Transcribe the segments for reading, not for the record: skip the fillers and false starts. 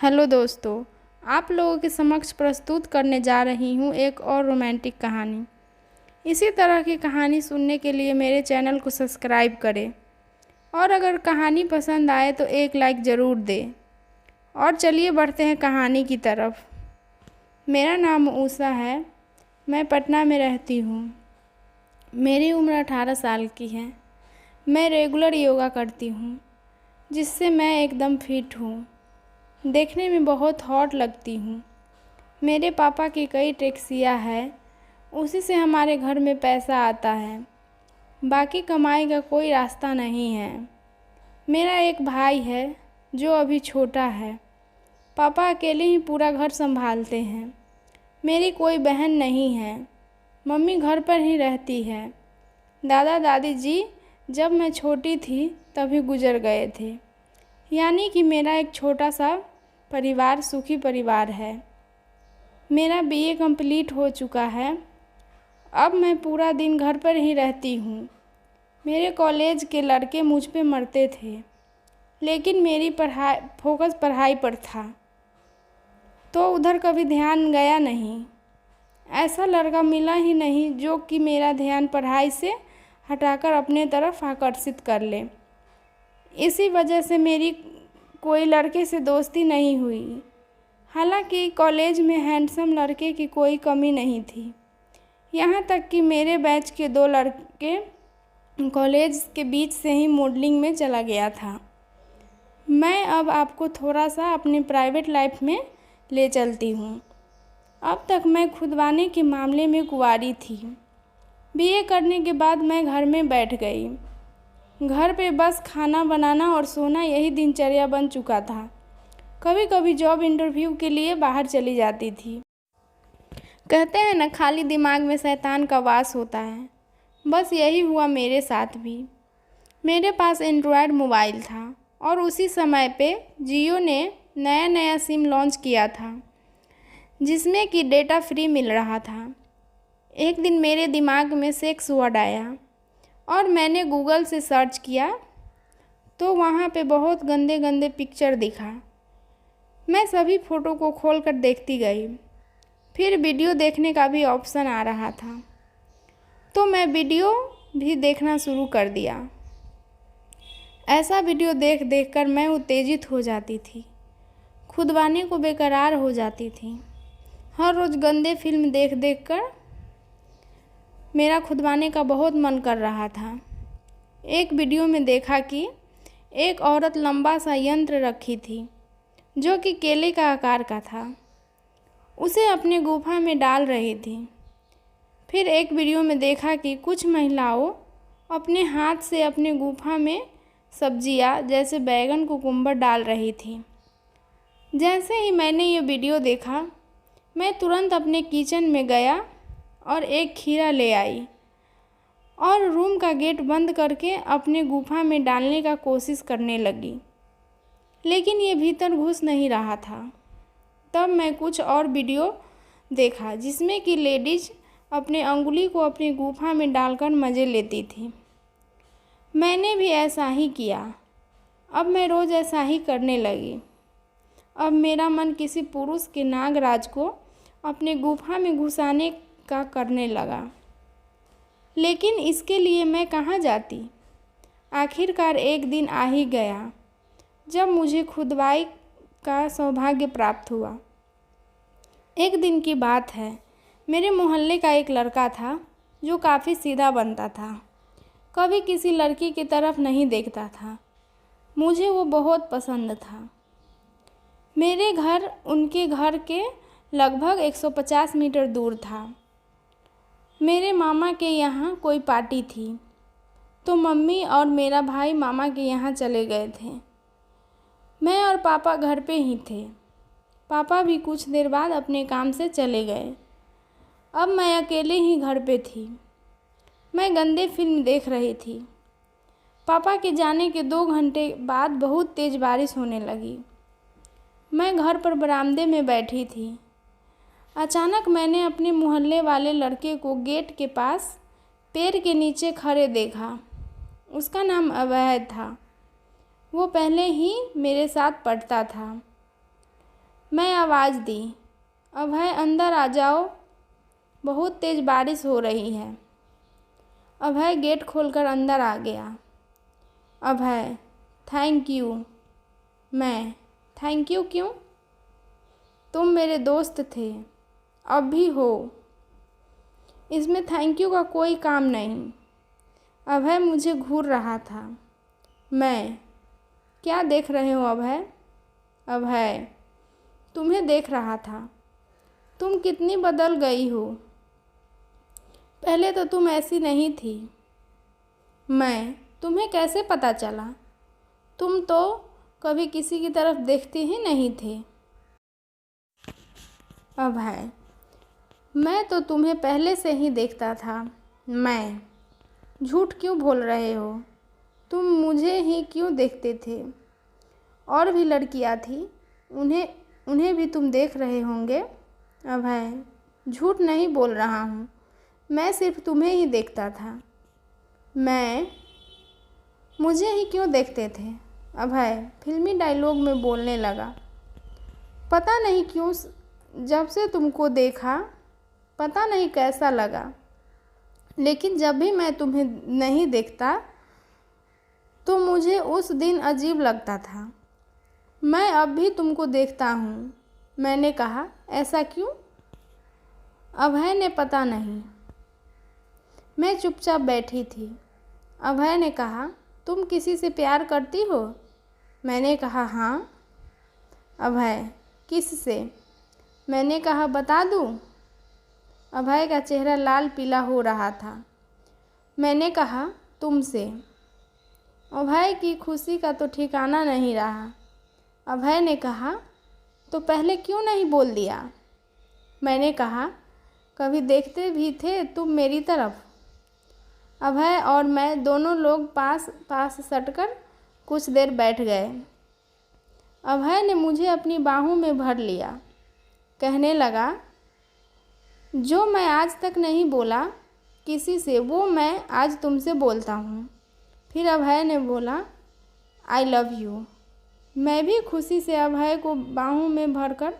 Hello दोस्तों, आप लोगों के समक्ष प्रस्तुत करने जा रही हूँ एक और रोमांटिक कहानी। इसी तरह की कहानी सुनने के लिए मेरे चैनल को सब्सक्राइब करें और अगर कहानी पसंद आए तो एक लाइक ज़रूर दें। और चलिए बढ़ते हैं कहानी की तरफ। मेरा नाम उषा है, मैं पटना में रहती हूँ। मेरी उम्र 18 साल की है। मैं रेगुलर योगा करती हूँ, जिससे मैं एकदम फिट हूँ। देखने में बहुत हॉट लगती हूँ। मेरे पापा की कई टैक्सियाँ हैं, उसी से हमारे घर में पैसा आता है। बाकी कमाई का कोई रास्ता नहीं है। मेरा एक भाई है जो अभी छोटा है। पापा अकेले ही पूरा घर संभालते हैं। मेरी कोई बहन नहीं है। मम्मी घर पर ही रहती है। दादा दादी जी जब मैं छोटी थी तभी गुजर गए थे। यानी कि मेरा एक छोटा सा परिवार सुखी परिवार है। मेरा बीए कंप्लीट हो चुका है। अब मैं पूरा दिन घर पर ही रहती हूँ। मेरे कॉलेज के लड़के मुझ पे मरते थे, लेकिन मेरी फोकस पढ़ाई पर था, तो उधर कभी ध्यान गया नहीं। ऐसा लड़का मिला ही नहीं जो कि मेरा ध्यान पढ़ाई से हटाकर अपने तरफ आकर्षित कर ले। इसी वजह से मेरी कोई लड़के से दोस्ती नहीं हुई। हालांकि कॉलेज में हैंडसम लड़के की कोई कमी नहीं थी। यहाँ तक कि मेरे बैच के 2 लड़के कॉलेज के बीच से ही मॉडलिंग में चला गया था। मैं अब आपको थोड़ा सा अपनी प्राइवेट लाइफ में ले चलती हूँ। अब तक मैं खुदवाने के मामले में कुंवारी थी। बीए करने के बाद मैं घर में बैठ गई। घर पे बस खाना बनाना और सोना यही दिनचर्या बन चुका था। कभी कभी जॉब इंटरव्यू के लिए बाहर चली जाती थी। कहते हैं ना, खाली दिमाग में शैतान का वास होता है। बस यही हुआ मेरे साथ भी। मेरे पास एंड्रॉयड मोबाइल था और उसी समय पे जियो ने नया नया सिम लॉन्च किया था, जिसमें कि डेटा फ्री मिल रहा था। एक दिन मेरे दिमाग में सेक्स वर्ड आया और मैंने गूगल से सर्च किया तो वहाँ पे बहुत गंदे गंदे पिक्चर दिखा। मैं सभी फ़ोटो को खोलकर देखती गई। फिर वीडियो देखने का भी ऑप्शन आ रहा था, तो मैं वीडियो भी देखना शुरू कर दिया। ऐसा वीडियो देख देख कर मैं उत्तेजित हो जाती थी, खुदवाने को बेकरार हो जाती थी। हर रोज़ गंदे फिल्म देख देख कर मेरा खुदवाने का बहुत मन कर रहा था। एक वीडियो में देखा कि एक औरत लंबा सा यंत्र रखी थी जो कि केले का आकार का था। उसे अपने गुफा में डाल रही थी। फिर एक वीडियो में देखा कि कुछ महिलाओं अपने हाथ से अपने गुफा में सब्जियां जैसे बैगन कुकुम्बर डाल रही थी। जैसे ही मैंने ये वीडियो देखा, मैं तुरंत अपने किचन में गया और एक खीरा ले आई और रूम का गेट बंद करके अपने गुफा में डालने का कोशिश करने लगी, लेकिन ये भीतर घुस नहीं रहा था। तब मैं कुछ और वीडियो देखा जिसमें कि लेडीज़ अपने अंगुली को अपनी गुफा में डालकर मज़े लेती थी। मैंने भी ऐसा ही किया। अब मैं रोज़ ऐसा ही करने लगी। अब मेरा मन किसी पुरुष के नागराज को अपने गुफा में घुसाने का करने लगा, लेकिन इसके लिए मैं कहाँ जाती। आखिरकार एक दिन आ ही गया जब मुझे खुदवाई का सौभाग्य प्राप्त हुआ। एक दिन की बात है, मेरे मोहल्ले का एक लड़का था जो काफ़ी सीधा बनता था, कभी किसी लड़की की तरफ नहीं देखता था। मुझे वो बहुत पसंद था। मेरे घर उनके घर के लगभग 150 मीटर दूर था। मेरे मामा के यहाँ कोई पार्टी थी, तो मम्मी और मेरा भाई मामा के यहाँ चले गए थे। मैं और पापा घर पे ही थे। पापा भी कुछ देर बाद अपने काम से चले गए। अब मैं अकेले ही घर पे थी। मैं गंदे फिल्म देख रही थी। पापा के जाने के 2 घंटे बाद बहुत तेज़ बारिश होने लगी। मैं घर पर बरामदे में बैठी थी। अचानक मैंने अपने मोहल्ले वाले लड़के को गेट के पास पेड़ के नीचे खड़े देखा। उसका नाम अवैध था। वो पहले ही मेरे साथ पढ़ता था। मैं आवाज़ दी, अभय अंदर आ जाओ, बहुत तेज़ बारिश हो रही है। अभय गेट खोलकर अंदर आ गया। अभय, थैंक यू। मैं, थैंक यू क्यों? तुम मेरे दोस्त थे, अब भी हो। इसमें थैंक यू का कोई काम नहीं। अभय मुझे घूर रहा था। मैं, क्या देख रहे हो अभय? अभय, तुम्हें देख रहा था। तुम कितनी बदल गई हो। पहले तो तुम ऐसी नहीं थी। मैं, तुम्हें कैसे पता चला? तुम तो कभी किसी की तरफ देखते ही नहीं थे। अभय, मैं तो तुम्हें पहले से ही देखता था। मैं, झूठ क्यों बोल रहे हो? तुम मुझे ही क्यों देखते थे? और भी लड़कियां थी, उन्हें भी तुम देख रहे होंगे। अभय, झूठ नहीं बोल रहा हूँ, मैं सिर्फ तुम्हें ही देखता था। मैं, मुझे ही क्यों देखते थे? अभय फिल्मी डायलॉग में बोलने लगा। पता नहीं क्यों, जब से तुमको देखा पता नहीं कैसा लगा, लेकिन जब भी मैं तुम्हें नहीं देखता तो मुझे उस दिन अजीब लगता था। मैं अब भी तुमको देखता हूँ। मैंने कहा, ऐसा क्यों? अभय ने, पता नहीं। मैं चुपचाप बैठी थी। अभय ने कहा, तुम किसी से प्यार करती हो? मैंने कहा, हाँ। अभय, किस से? मैंने कहा, बता दूँ? अभय का चेहरा लाल पीला हो रहा था। मैंने कहा, तुमसे। अभय की खुशी का तो ठिकाना नहीं रहा। अभय ने कहा, तो पहले क्यों नहीं बोल दिया? मैंने कहा, कभी देखते भी थे तुम मेरी तरफ? अभय और मैं दोनों लोग पास पास सटकर कुछ देर बैठ गए। अभय ने मुझे अपनी बाहों में भर लिया। कहने लगा, जो मैं आज तक नहीं बोला किसी से, वो मैं आज तुमसे बोलता हूँ। फिर अभय ने बोला, आई लव यू। मैं भी खुशी से अभय को बाहों में भरकर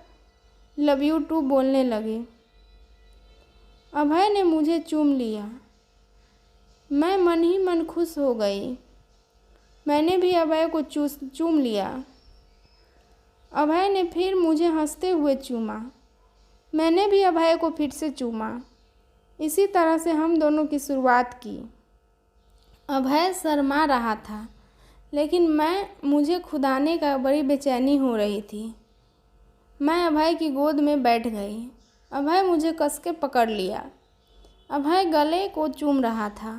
लव यू टू बोलने लगी। अभय ने मुझे चूम लिया। मैं मन ही मन खुश हो गई। मैंने भी अभय को चूम लिया। अभय ने फिर मुझे हंसते हुए चूमा। मैंने भी अभय को फिर से चूमा। इसी तरह से हम दोनों की शुरुआत की। अभय शर्मा रहा था, लेकिन मुझे खुदाने का बड़ी बेचैनी हो रही थी। मैं अभय की गोद में बैठ गई। अभय मुझे कस के पकड़ लिया। अभय गले को चूम रहा था।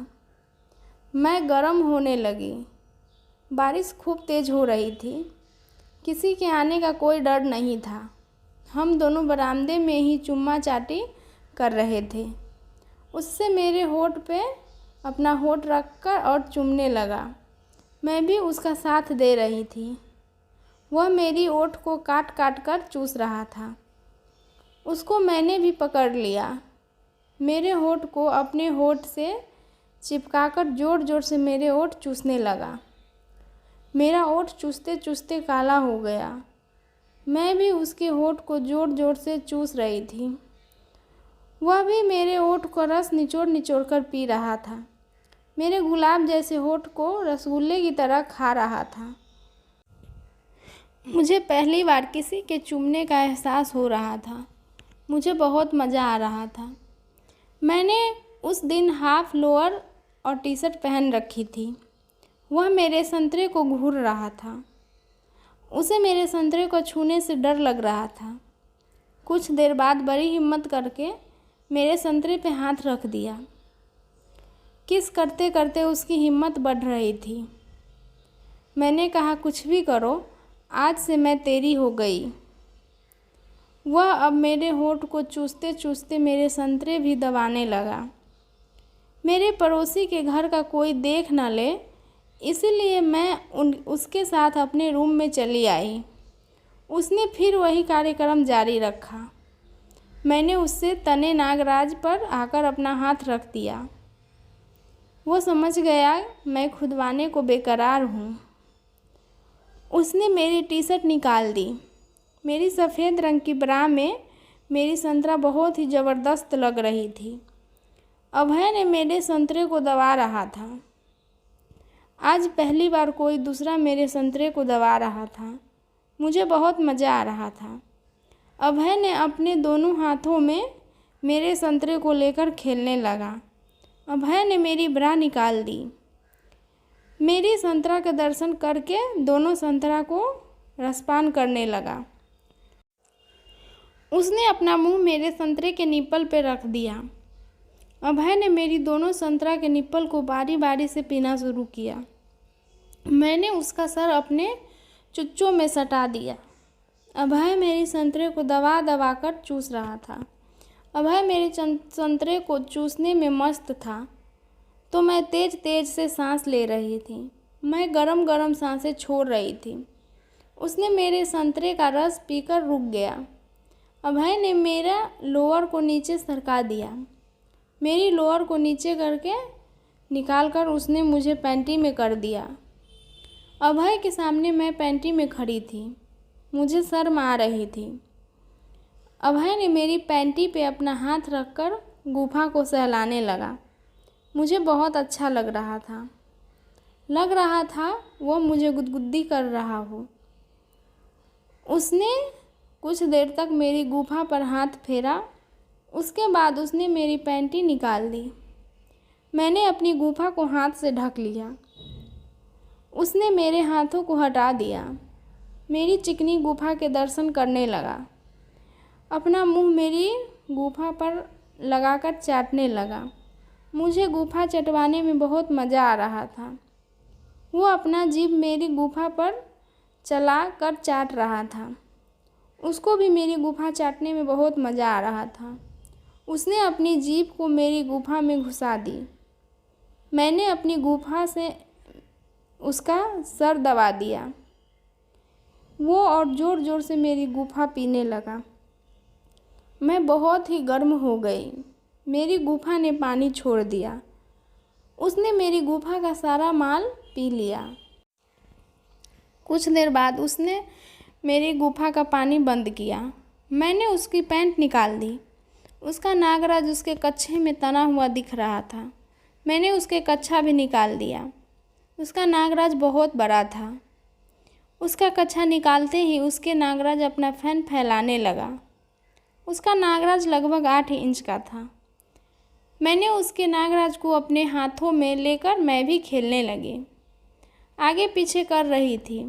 मैं गर्म होने लगी। बारिश खूब तेज़ हो रही थी। किसी के आने का कोई डर नहीं था। हम दोनों बरामदे में ही चुम्मा चाटी कर रहे थे। उससे मेरे होठ पे अपना होठ रखकर और चूमने लगा। मैं भी उसका साथ दे रही थी। वह मेरी ओठ को काट काट कर चूस रहा था। उसको मैंने भी पकड़ लिया। मेरे होठ को अपने होठ से चिपकाकर ज़ोर ज़ोर से मेरे ओठ चूसने लगा। मेरा ओठ चूसते चूसते काला हो गया। मैं भी उसके होठ को ज़ोर ज़ोर से चूस रही थी। वह भी मेरे ओठ को रस निचोड़ निचोड़ कर पी रहा था। मेरे गुलाब जैसे होठ को रसगुल्ले की तरह खा रहा था। मुझे पहली बार किसी के चूमने का एहसास हो रहा था। मुझे बहुत मज़ा आ रहा था। मैंने उस दिन हाफ लोअर और टी शर्ट पहन रखी थी। वह मेरे संतरे को घूर रहा था। उसे मेरे संतरे को छूने से डर लग रहा था। कुछ देर बाद बड़ी हिम्मत करके मेरे संतरे पे हाथ रख दिया। किस करते करते उसकी हिम्मत बढ़ रही थी। मैंने कहा, कुछ भी करो, आज से मैं तेरी हो गई। वह अब मेरे होठ को चूसते चूसते मेरे संतरे भी दबाने लगा। मेरे पड़ोसी के घर का कोई देख न ले, इसलिए मैं उसके साथ अपने रूम में चली आई। उसने फिर वही कार्यक्रम जारी रखा। मैंने उससे तने नागराज पर आकर अपना हाथ रख दिया। वो समझ गया मैं खुदवाने को बेकरार हूँ। उसने मेरी टी शर्ट निकाल दी। मेरी सफ़ेद रंग की ब्रा में मेरी संतरा बहुत ही ज़बरदस्त लग रही थी। अभय ने मेरे संतरे को दबा रहा था। आज पहली बार कोई दूसरा मेरे संतरे को दबा रहा था। मुझे बहुत मज़ा आ रहा था। अभय ने अपने दोनों हाथों में मेरे संतरे को लेकर खेलने लगा। अभय ने मेरी ब्रा निकाल दी। मेरी संतरा के दर्शन करके दोनों संतरा को रसपान करने लगा। उसने अपना मुंह मेरे संतरे के निप्पल पर रख दिया। अभय ने मेरी दोनों संतरा के निप्पल को बारी बारी से पीना शुरू किया। मैंने उसका सर अपने चुच्चों में सटा दिया। अभय मेरी संतरे को दबा दबा कर चूस रहा था। अभय मेरे संतरे को चूसने में मस्त था, तो मैं तेज तेज से सांस ले रही थी। मैं गरम गरम सांसें छोड़ रही थी। उसने मेरे संतरे का रस पीकर रुक गया। अभय ने मेरा लोअर को नीचे सरका दिया। मेरी लोअर को नीचे करके निकालकर उसने मुझे पैंटी में कर दिया। अभय के सामने मैं पैंटी में खड़ी थी। मुझे शर्म आ रही थी। अभय ने मेरी पैंटी पे अपना हाथ रखकर गुफा को सहलाने लगा। मुझे बहुत अच्छा लग रहा था। वो मुझे गुदगुदी कर रहा हो। उसने कुछ देर तक मेरी गुफा पर हाथ फेरा। उसके बाद उसने मेरी पैंटी निकाल दी। मैंने अपनी गुफा को हाथ से ढक लिया। उसने मेरे हाथों को हटा दिया। मेरी चिकनी गुफा के दर्शन करने लगा। अपना मुंह मेरी गुफा पर लगाकर चाटने लगा। मुझे गुफा चटवाने में बहुत मज़ा आ रहा था। वो अपना जीभ मेरी गुफा पर चला कर चाट रहा था। उसको भी मेरी गुफा चाटने में बहुत मज़ा आ रहा था। उसने अपनी जीभ को मेरी गुफा में घुसा दी। मैंने अपनी गुफा से उसका सर दबा दिया। वो और ज़ोर ज़ोर से मेरी गुफा पीने लगा। मैं बहुत ही गर्म हो गई। मेरी गुफा ने पानी छोड़ दिया। उसने मेरी गुफा का सारा माल पी लिया। कुछ देर बाद उसने मेरी गुफा का पानी बंद किया। मैंने उसकी पैंट निकाल दी। उसका नागराज उसके कच्छे में तना हुआ दिख रहा था। मैंने उसके कच्छा भी निकाल दिया। उसका नागराज बहुत बड़ा था। उसका कच्छा निकालते ही उसके नागराज अपना फैन फैलाने लगा। उसका नागराज लगभग 8 इंच का था। मैंने उसके नागराज को अपने हाथों में लेकर मैं भी खेलने लगी। आगे पीछे कर रही थी।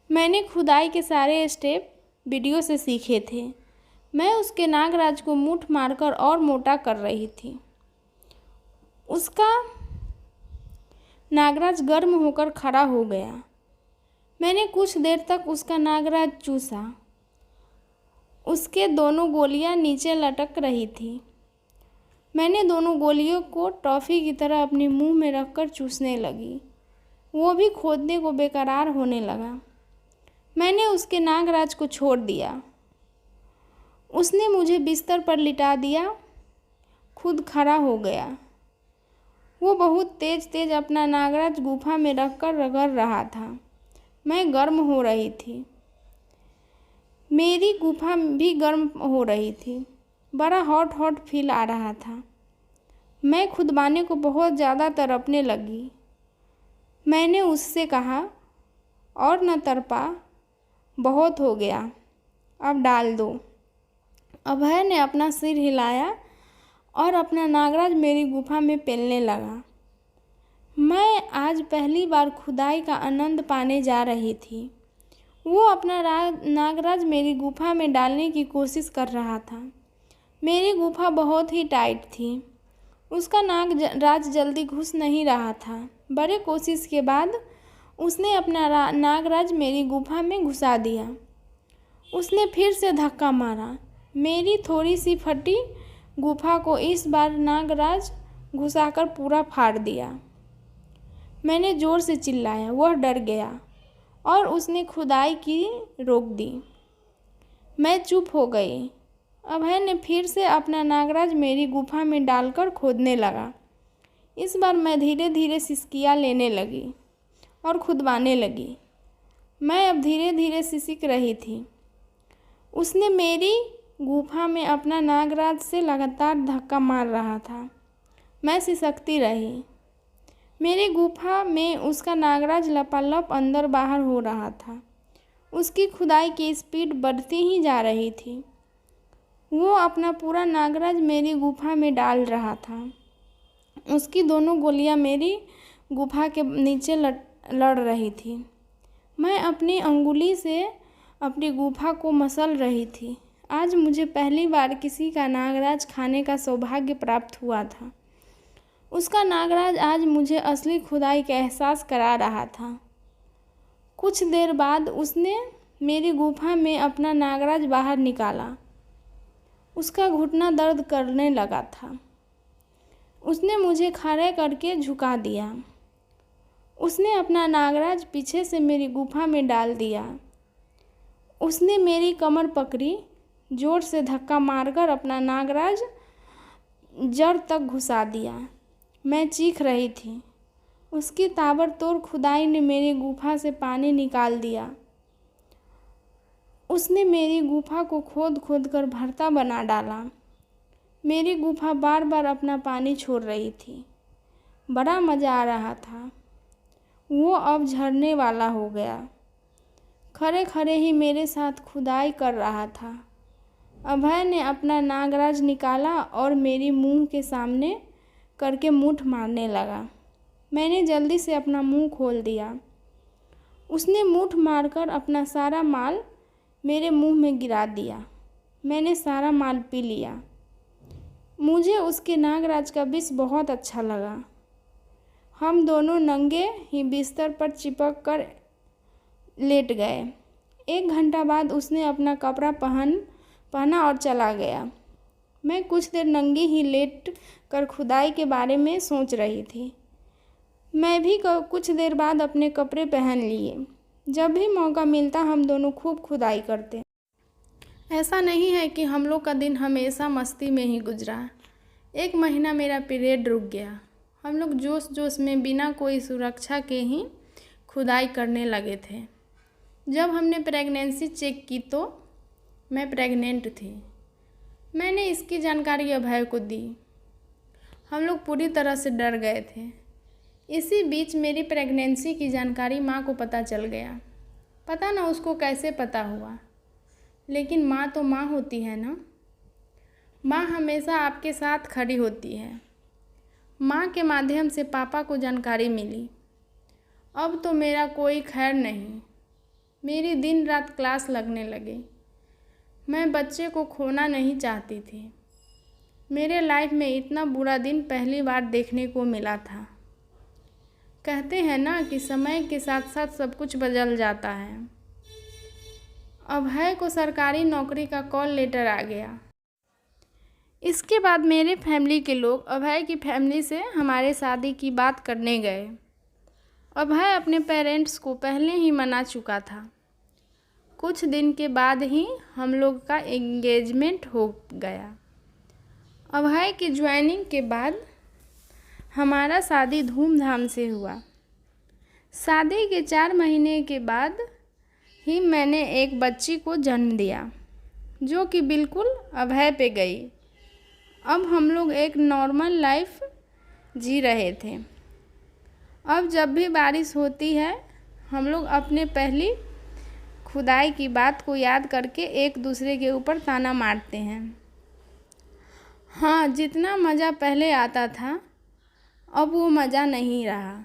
मैंने खुदाई के सारे स्टेप वीडियो से सीखे थे। मैं उसके नागराज को मूठ मारकर और मोटा कर रही थी। उसका नागराज गर्म होकर खड़ा हो गया। मैंने कुछ देर तक उसका नागराज चूसा। उसके दोनों गोलियां नीचे लटक रही थी। मैंने दोनों गोलियों को टॉफ़ी की तरह अपने मुंह में रखकर चूसने लगी। वो भी खोदने को बेकरार होने लगा। मैंने उसके नागराज को छोड़ दिया। उसने मुझे बिस्तर पर लिटा दिया। खुद खड़ा हो गया। वो बहुत तेज तेज अपना नागराज गुफा में रखकर रगड़ रहा था। मैं गर्म हो रही थी। मेरी गुफा भी गर्म हो रही थी। बड़ा हॉट फील आ रहा था। मैं खुदबाने को बहुत ज़्यादा तड़पने लगी। मैंने उससे कहा, और न तड़पा, बहुत हो गया, अब डाल दो। अभय ने अपना सिर हिलाया और अपना नागराज मेरी गुफा में पेलने लगा। मैं आज पहली बार खुदाई का आनंद पाने जा रही थी। वो अपना नागराज मेरी गुफा में डालने की कोशिश कर रहा था। मेरी गुफा बहुत ही टाइट थी। उसका नागराज जल्दी घुस नहीं रहा था। बड़े कोशिश के बाद उसने अपना नागराज मेरी गुफा में घुसा दिया। उसने फिर से धक्का मारा। मेरी थोड़ी सी फटी गुफा को इस बार नागराज घुसाकर पूरा फाड़ दिया। मैंने ज़ोर से चिल्लाया। वह डर गया और उसने खुदाई की रोक दी। मैं चुप हो गई। अभय ने फिर से अपना नागराज मेरी गुफा में डालकर खोदने लगा। इस बार मैं धीरे धीरे सिसकियाँ लेने लगी और खुदवाने लगी। मैं अब धीरे धीरे सिसक रही थी। उसने मेरी गुफा में अपना नागराज से लगातार धक्का मार रहा था। मैं सिसकती रही। मेरी गुफा में उसका नागराज लपालप अंदर बाहर हो रहा था। उसकी खुदाई की स्पीड बढ़ती ही जा रही थी। वो अपना पूरा नागराज मेरी गुफा में डाल रहा था। उसकी दोनों गोलियां मेरी गुफा के नीचे लड़ रही थी। मैं अपनी अंगुली से अपनी गुफा को मसल रही थी। आज मुझे पहली बार किसी का नागराज खाने का सौभाग्य प्राप्त हुआ था। उसका नागराज आज मुझे असली खुदाई का एहसास करा रहा था। कुछ देर बाद उसने मेरी गुफा में अपना नागराज बाहर निकाला। उसका घुटना दर्द करने लगा था। उसने मुझे खड़े करके झुका दिया। उसने अपना नागराज पीछे से मेरी गुफा में डाल दिया। उसने मेरी कमर पकड़ी, जोर से धक्का मारकर अपना नागराज जड़ तक घुसा दिया। मैं चीख रही थी। उसकी ताबड़तोड़ खुदाई ने मेरी गुफा से पानी निकाल दिया। उसने मेरी गुफा को खोद खोद कर भरता बना डाला। मेरी गुफा बार बार अपना पानी छोड़ रही थी। बड़ा मज़ा आ रहा था। वो अब झरने वाला हो गया। खड़े खड़े ही मेरे साथ खुदाई कर रहा था। अभय ने अपना नागराज निकाला और मेरी मुंह के सामने करके मूठ मारने लगा। मैंने जल्दी से अपना मुंह खोल दिया। उसने मूठ मारकर अपना सारा माल मेरे मुंह में गिरा दिया। मैंने सारा माल पी लिया। मुझे उसके नागराज का विष बहुत अच्छा लगा। हम दोनों नंगे ही बिस्तर पर चिपक कर लेट गए। 1 घंटा बाद उसने अपना कपड़ा पहना और चला गया। मैं कुछ देर नंगी ही लेट कर खुदाई के बारे में सोच रही थी। मैं भी कुछ देर बाद अपने कपड़े पहन लिए। जब भी मौका मिलता हम दोनों खूब खुदाई करते। ऐसा नहीं है कि हम लोग का दिन हमेशा मस्ती में ही गुजरा। 1 महीना मेरा पीरियड रुक गया। हम लोग जोश जोश में बिना कोई सुरक्षा के ही खुदाई करने लगे थे। जब हमने प्रेगनेंसी चेक की तो मैं प्रेग्नेंट थी। मैंने इसकी जानकारी अभय को दी। हम लोग पूरी तरह से डर गए थे। इसी बीच मेरी प्रेगनेंसी की जानकारी माँ को पता चल गया। पता ना उसको कैसे पता हुआ, लेकिन माँ तो माँ होती है ना। माँ हमेशा आपके साथ खड़ी होती है। माँ के माध्यम से पापा को जानकारी मिली। अब तो मेरा कोई खैर नहीं। मेरी दिन रात क्लास लगने लगी। मैं बच्चे को खोना नहीं चाहती थी। मेरे लाइफ में इतना बुरा दिन पहली बार देखने को मिला था। कहते हैं ना कि समय के साथ साथ सब कुछ बदल जाता है। अभय को सरकारी नौकरी का कॉल लेटर आ गया। इसके बाद मेरे फैमिली के लोग अभय की फैमिली से हमारे शादी की बात करने गए। अभय अपने पेरेंट्स को पहले ही मना चुका था। कुछ दिन के बाद ही हम लोग का एंगेजमेंट हो गया। अभय की ज्वाइनिंग के बाद हमारा शादी धूमधाम से हुआ। शादी के 4 महीने के बाद ही मैंने एक बच्ची को जन्म दिया, जो कि बिल्कुल अभय पे गई। अब हम लोग एक नॉर्मल लाइफ जी रहे थे। अब जब भी बारिश होती है हम लोग अपने पहली खुदाई की बात को याद करके एक दूसरे के ऊपर ताना मारते हैं। हाँ, जितना मज़ा पहले आता था अब वो मज़ा नहीं रहा।